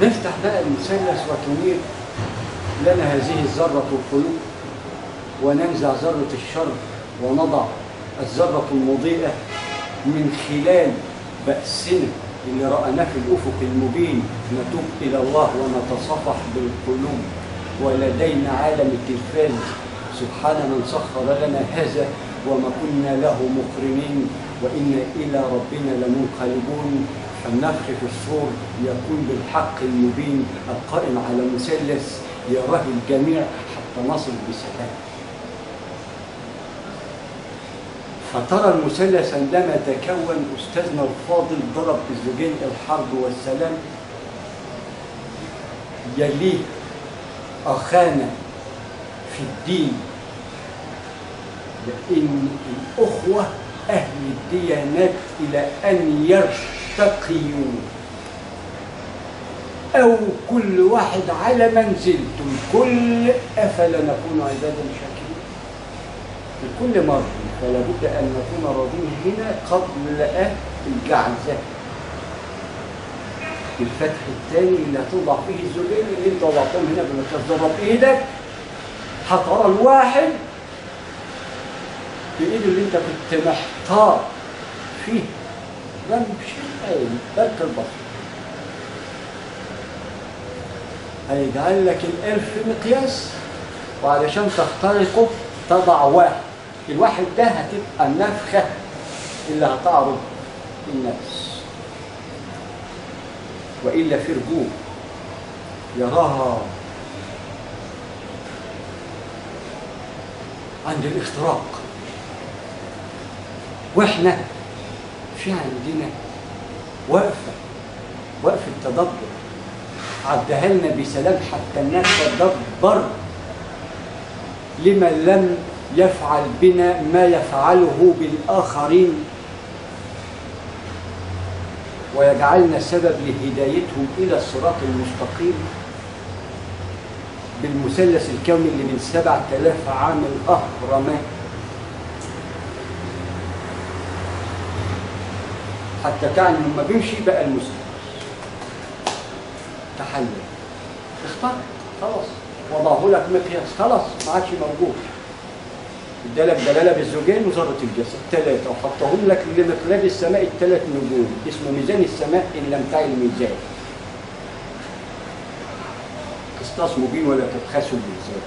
نفتح بقى المثلث وتنير لنا هذه الذرة القلوب، وننزع ذرة الشر ونضع الذرة المضيئة من خلال بأسنا اللي رأناه في الأفق المبين. نتوب إلى الله ونتصفح بالقلوب، ولدينا عالم التلفاز. سبحان من سخر لنا هذا وما كنا له مقرنين، وإنا إلى ربنا لمنقلبون. فالنفخ في الصور يكون بالحق المبين القائم على مثلث يراه الجميع حتى نصل بسلام. فترى المثلث عندما تكون أستاذنا الفاضل ضرب الزوجين الحرب والسلام، يليه أخانا في الدين، لأن الأخوة أهل الديانات إلى أن يرتقيوا، أو كل واحد على منزلته الكل، أفلا نكون عبادا شاكرين لكل مرة. فلا بد أن نكون راضين هنا قبل الجعزة. الفتح الثاني اللي هتوضع فيه الزوجين اللي انت وضعتهم هنا بمتضرب ايدك، هترى الواحد بايده اللي انت كنت محتار فيه بمشي العين برك البصر، هيجعل لك الالف مقياس، وعلشان تخترقه تضع واحد. الواحد ده هتبقى النفخة اللي هتعرض النفس، وإلا في رجوع يراها عند الاختراق. واحنا في عندنا وقفة تدبر عدها لنا بسلام حتى الناس تدبر لمن لم يفعل بنا ما يفعله بالآخرين، ويجعلنا سبب لهدايتهم إلى الصراط المستقيم بالمثلث الكوني اللي من 7000 عام الأهرامات، حتى كان لما بيمشي بقى المثلث تحلل. اختار خلاص، وضعه لك مقياس، خلاص ما عادش موجود. ادالك دلاله بالزوجين وذره الجسد ثلاثه، وحطهم لك لمقلاد السماء الثلاث نجوم، اسمه ميزان السماء ان لم تعي الميزان. قسطاس مبين ولا تبخسوا الميزان.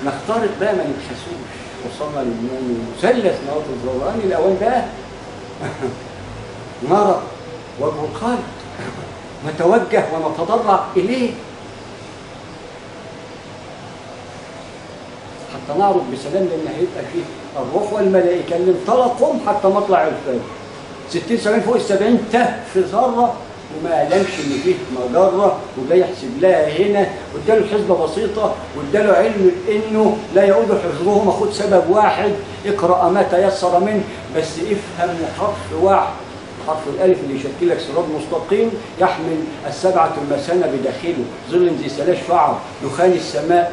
نختارق بقى ما نبخسوش، وصلنا للمثلث نواة الظلام. الاوان بقى نرى وجه الخالق، نتوجه ونتضرع اليه حتى نعرض بسلام، لان هيبقى فيه الروح والملائكه اللي انطلقهم حتى مطلع الفجر 60 70 فوق ال70 ته في ذره، وما قالش ان فيه مجره وجاي يحسب لها هنا، واداله حسبه بسيطه، واداله علم انه لا يؤود حفظهما، خد سبب واحد اقرا ما تيسر منه، بس افهم حرف واحد، حرف الالف اللي يشكل لك صراط مستقيم يحمل السبعه المثانه بداخله، ظل ذي ثلاث شعب، دخان السماء،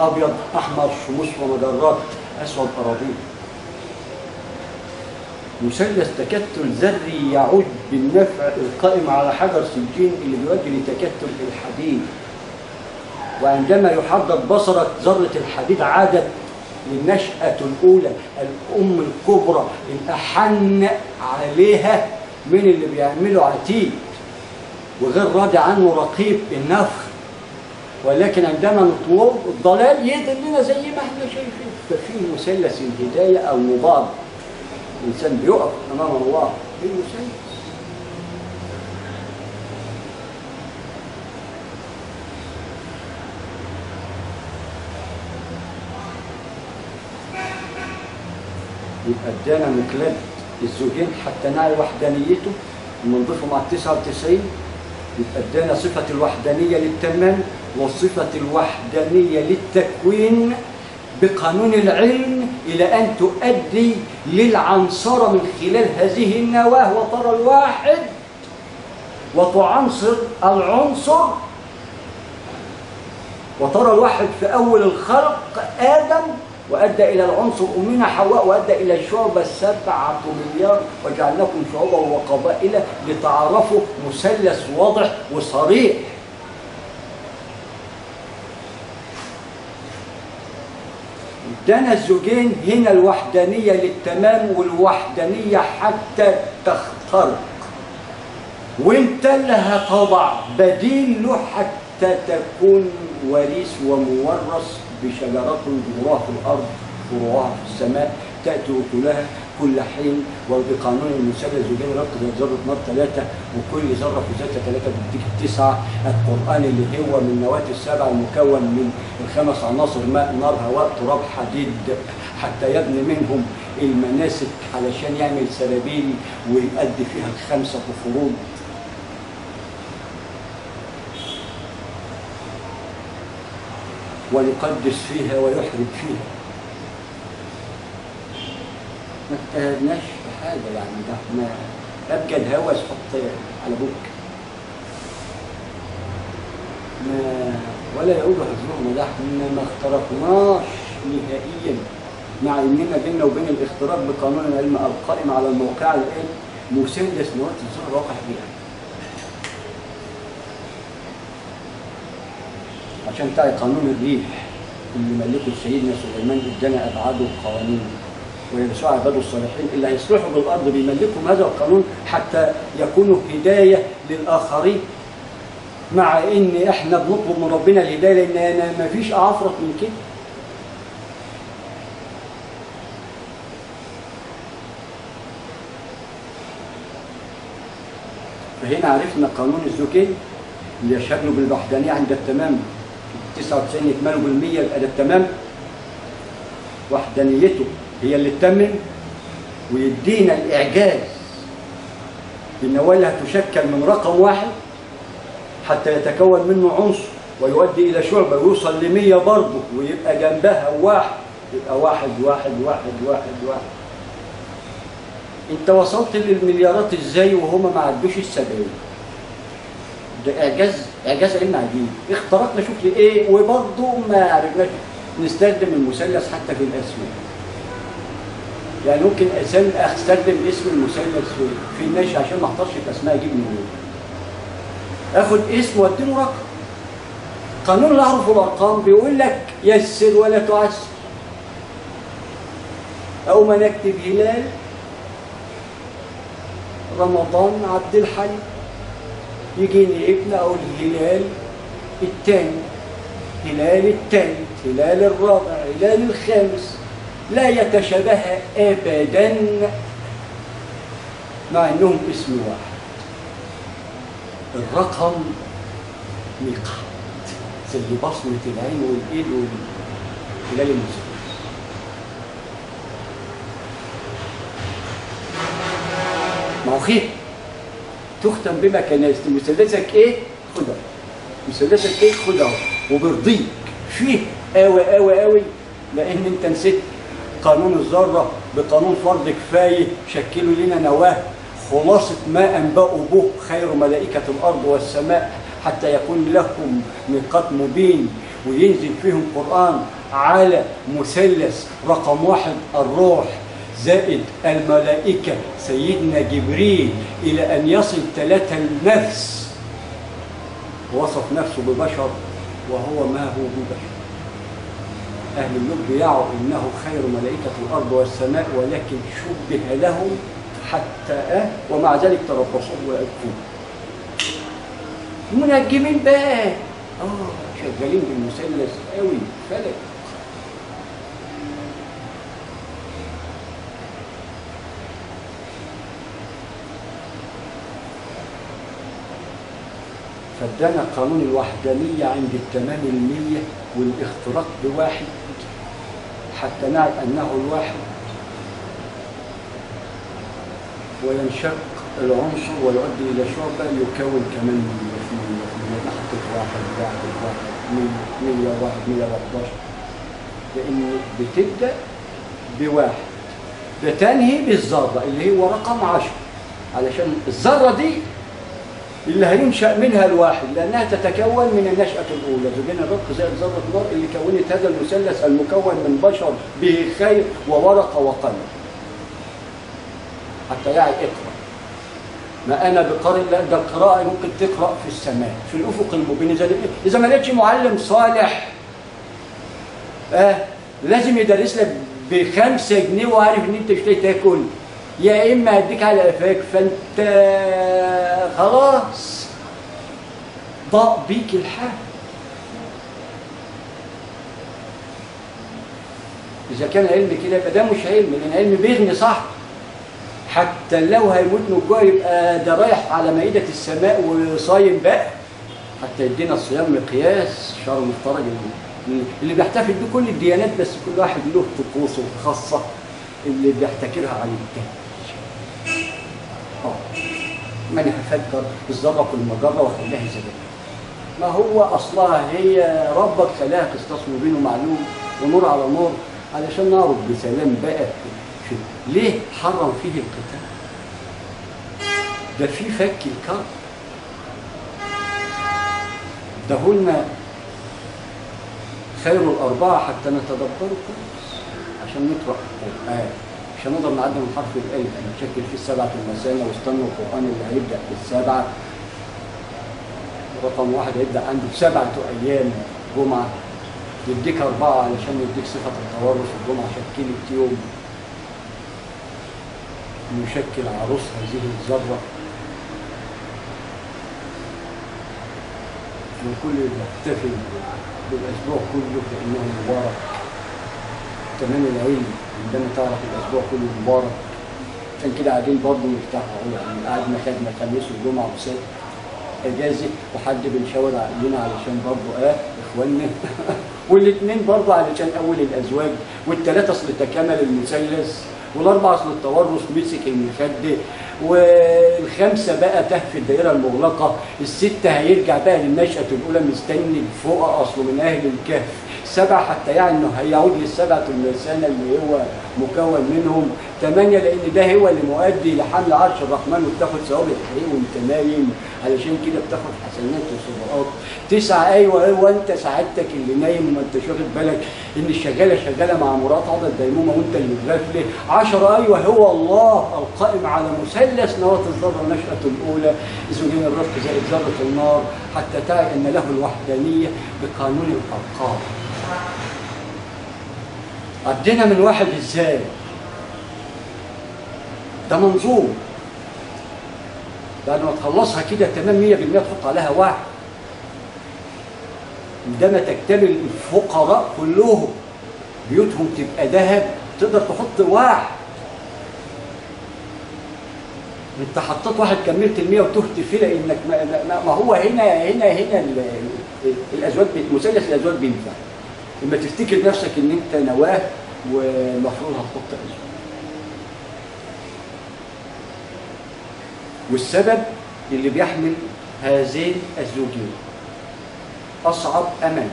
ابيض احمر شموس ومجرات، اسود اراضين. مثلث تكتل ذري يعود بالنفع القائم على حجر سجين اللي بيؤدي لتكتل الحديد. وعندما يحدد بصرك ذره الحديد عادت للنشأة الأولى، الأم الكبرى الأحن عليها من اللي بيعملوا عتيد وغير راضي عنه رقيب النفخ، ولكن عندما نطلب الضلال يضلنا زي ما احنا شايفين. ففي مثلث الهداية أو مضاد، الإنسان بيقف أمام الله في مثلث. يبقى ادانا مقلاد الزوجين حتى نعي وحدانيته ونضيفه مع 99، يبقى ادانا صفة الوحدانية للتمام وصفة الوحدانية للتكوين بقانون العلم إلى أن تؤدي للعنصرة من خلال هذه النواة، وترى الواحد وتعنصر العنصر، وترى الواحد في أول الخلق آدم وأدى إلى العنصر أمنا حواء، وأدى إلى الشعوب 7 مليار، وجعلناكم شعوبا وقبائل لتعارفوا. مثلث واضح وصريح. ادانا الزوجين هنا الوحدانية للتمام والوحدانية حتى تخترق، وانت اللي هتضع بديل له حتى تكون وريث ومورث بشجرة ذروها في الأرض فروعها في السماء تأتي أكلها كل حين، وبقانون المثلث زوجين ربط ذرة نار 3، وكل ذرة في ذاتها 3 بتديك 9. القرآن اللي هو من نواة ال7 المكون من ال5 عناصر ماء نار هواء تراب حديد، حتى يبني منهم المناسك علشان يعمل سرابيل ويؤدي فيها ال5 فروض. ويقدس فيها ويحرج فيها. ما اجتهدناش في حاجه يعني، ده احنا ابجد هوس حط على بوك ما ولا يعود حفظهما، ده احنا ما اخترقناش نهائيا، مع اننا بيننا وبين الاختراق بقانون العلم القائم على الموقع الان مثلث نواه الذره واقع بها. عشان تعي قانون الريح اللي ملكه سيدنا سليمان ادانا ابعاده وقوانينه، ويرسوا عباده الصالحين اللي هيصلحوا بالارض بيملكهم هذا القانون حتى يكونوا هدايه للاخرين، مع ان احنا بنطلب من ربنا الهدايه لان ما فيش اعفرت من كده. فهنا عرفنا قانون الزوجين اللي يشهدوا بالوحدانيه عند التمام 99 يكملوا بال100 يبقى ده التمام. وحدانيته هي اللي تتمم ويدينا الاعجاز بالنواه اللي هتشكل من رقم واحد حتى يتكون منه عنصر ويؤدي الى شعبه ويوصل ل100 برضه ويبقى جنبها واحد، يبقى واحد واحد واحد واحد واحد. انت وصلت للمليارات ازاي وهما ما عدوش ال70؟ ده اعجاز علم عجيب. اخترقنا شكل ايه وبرضه ما عرفناش نستخدم المثلث حتى في الاسماء. يعني ممكن استخدم اسم المثلث في الناشئ عشان ما احطش في اسماء اجيب منين؟ اخد اسم واديله رقم. قانون الاحرف والارقام بيقول لك يسر ولا تعسر. او ما نكتب هلال رمضان عبد الحي، يجيني ابن اقول الهلال الثاني، هلال الثالث، هلال الرابع، هلال الخامس، لا يتشابه ابدا مع انهم اسم واحد. الرقم ميقات زي بصمة العين والايد والهلال المثلث. ما هو خير تختم بما كان مثلثك ايه خدها، مثلثك ايه خدها، وبيرضيك فيه قوي قوي قوي لان انت نسيت قانون الذره بقانون فرض كفايه شكلوا لنا نواه خلاصه ما انبأوا به خير ملائكه الارض والسماء حتى يكون لهم ميقات مبين وينزل فيهم قرآن على مثلث رقم 1 الروح زائد الملائكة سيدنا جبريل إلى أن يصل 3 النفس. وصف نفسه ببشر وهو ما هو ببشر. أهل اللب يعوا إنه خير ملائكة الأرض والسماء ولكن شبه لهم حتى ومع ذلك تربصوا وأكفوا. المنجمين بقى شغالين بالمثلث قوي فلك. فادانا قانون الوحدانية عند التمام 100 والاختراق بواحد حتى نعرف أنه الواحد وينشق العنصر ويؤدي إلى شعبة يكون كمان من حطيت واحد 101 111 لأن بتبدأ بواحد بتنهي بالذرة اللي هو رقم 10 علشان الذرة دي اللي هينشأ منها الواحد، لأنها تتكون من النشأة الأولى، زوجين الرق زائد ذرة نار اللي كونت هذا المثلث المكون من بشر به خير وورقة وقلم. حتى يعني اقرأ، ما أنا بقارئ، لا ده القراءة ممكن تقرأ في السماء في الأفق المبين. إذا ما لقيتش معلم صالح لازم يدرس لك ب5 جنيه وعارف إن أنت مش تاكل، يا إما هديك على قفاك، فأنت خلاص ضاق بيك الحال. إذا كان علم كده يبقى ده مش علم، لأن العلم بيغني صح. حتى لو هيموت من الجوع يبقى ده رايح على مائدة السماء وصايم بقى، حتى يدينا الصيام مقياس شهر مفترج اللي بيحتفل بيه كل الديانات، بس كل واحد له طقوسه الخاصة اللي بيحتكرها عن التاني. من هفكر الذرة في المجرة وخليها زبادي، ما هو أصلها هي ربك خلاها قسطاس مبين ومعلوم ونور على نور، علشان نعرف بسلام بقى ليه حرم فيه القتال. ده في فك الكرب، ده هن خير الأربعة حتى نتدبروا كويس عشان نقرأ القرآن، عشان نقدر نعدي من حرف الألف نشكل فيه 7 المثاني، واستنوا القرآن اللي هيبدأ بالسبعة رقم 1 هيبدأ عنده 7 أيام جمعة، يديك 4 علشان يديك صفة التورث. الجمعة شكلت يوم يشكل عروس هذه الذرة، والكل يحتفل بالأسبوع كله كأنه مبارك. تمام العلم عندما تعرف الأسبوع كله مبارك. عشان كده قاعدين برضه نفتحوا، يعني قعدنا خدنا خميس وجمعة وسبت اجازه، وحد بنشاور علينا علشان برضه اخواننا والاثنين برضه علشان اول الازواج، والثلاثه اصل تكامل المثلث، والاربعه اصل التورث مسك المخده، والخمسه بقى تهفي الدائره المغلقه، السته هيرجع بقى للنشأة الاولى مستني فوق اصله من اهل الكهف، 7 حتى يعني انه هيعود لل7 المثاني اللي هو مكون منهم، 8 لان ده هو اللي مؤدي لحمل عرش الرحمن وبتاخد ثواب التحقيق وانت نايم، علشان كده بتاخد حسنات وصدقات. 9 ايوه انت سعادتك اللي نايم وما انتش واخد بالك ان الشغاله شغاله مع مرات عضله ديمومه وانت اللي مغفله. 10 ايوه هو الله القائم على مثلث نواه الذره النشأة الاولى، زوجين الرفق زائد ذره النار، حتى تعي ان له الوحدانيه بقانون الارقام. عدينا من 1 ازاي؟ ده منظوم، بعد ما تخلصها كده تمام 100% تحط عليها 1. عندما تكتمل الفقراء كلهم بيوتهم تبقى ذهب تقدر تحط 1. انت حطيت 1 كملت ال100 وتهت فيه، لانك ما هو هنا الازواج مثلث الازواج بينفع. لما تفتكر نفسك ان انت نواه والمفروض هتحط ازواج. والسبب اللي بيحمل هذين الزوجين أصعب أمانة.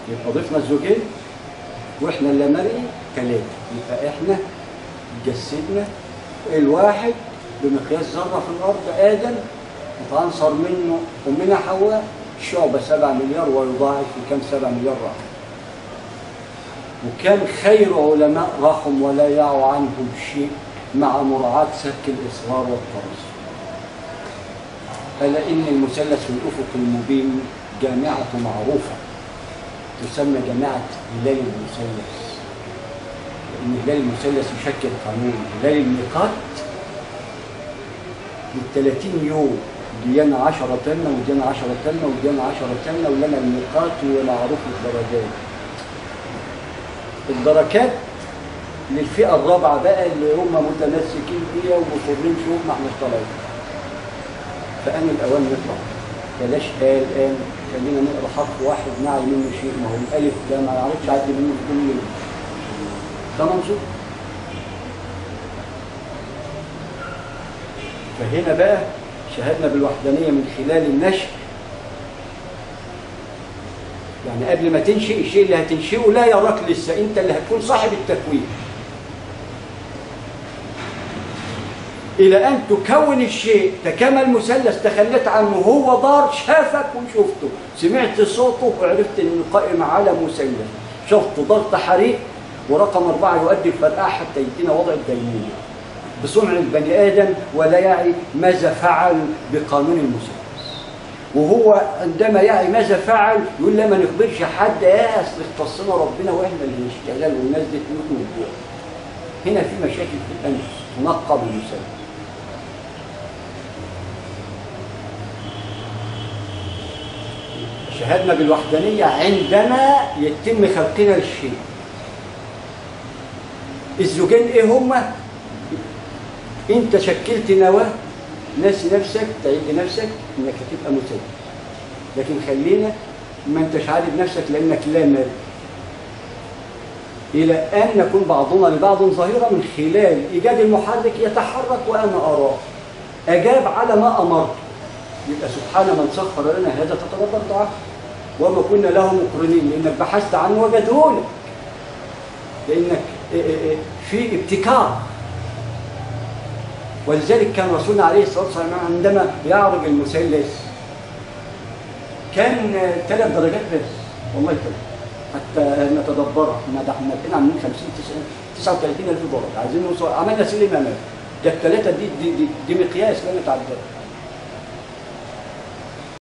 يبقى ضفنا الزوجين وإحنا اللي مرئي 3، يبقى إحنا جسدنا الواحد بمقياس ذرة في الأرض آدم، وتعنصر منه أمنا حواء شعبة 7 مليار ويضاعف في كم 7 مليار رحم. وكان خير علماء رحم ولا يعوا عنهم شيء مع مراعاة سك الإصرار والترصد. ألا إن المثلث في الأفق المبين جامعة معروفة تسمى جامعة هلال المثلث، لأن هلال المثلث يشكل قانون هلال الميقات ل30 يوم، ديانا 10 تنة وديانا 10 تنة وديانا 10 تنة، ولنا الميقات ومعروف الدرجات. الدركات للفئة الرابعة بقى اللي هم متمسكين بيها ومصرين شوف ما احناش طالعين. فأنا الأوان نطلع بلاش الآن، خلينا نقرا حرف واحد نعي منه شيء، ما هو الألف ده ما نعرفش عدي منه في كل ده منظور. فهنا بقى شهدنا بالوحدانية من خلال النشر يعني قبل ما تنشئ الشيء اللي هتنشئه لا يراك لسه، انت اللي هتكون صاحب التكوين. الى ان تكون الشيء تكامل مثلث تخليت عنه، هو دار شافك وشفته، سمعت صوته وعرفت انه قائم على مثلث، شفت ضغط حريق، ورقم 4 يؤدي الفرقعه حتى يدينا وضع الدينونة بصنع البني ادم ولا يعي ماذا فعل بقانون المثلث. وهو عندما يعي ماذا فعل يقول لا ما نخبرش حد، اصل اختصنا ربنا واحنا اللي نشتغل والناس دي تموت من الجوع. هنا في مشاكل في الانف تنقى بالمثلث. شهدنا بالوحدانية عندما يتم خلقنا للشيء. الزوجين ايه هما؟ انت شكلت نواة، ناسي نفسك، تعيد لنفسك انك هتبقى مثلث، لكن خلينا ما انتش عارف نفسك لانك لا مال، الى ان نكون بعضنا لبعض ظهيرا من خلال ايجاد المحرك يتحرك وانا اراه، اجاب على ما امرته. يبقى سبحان من سخر لنا هذا تتدبر دعاء وما كنا له مقرنين، لانك بحثت عنه وجده لك، لانك في ابتكار. ولذلك كان رسولنا عليه الصلاه والسلام عندما يعرج المثلث كان 3 درجات بس، والله كده حتى نتدبرها. احنا كنا عاملين 50 39,000 درجه، عايزين نوصل، عملنا سلم امام ده. الثلاثه دي مقياس لا نتعدى.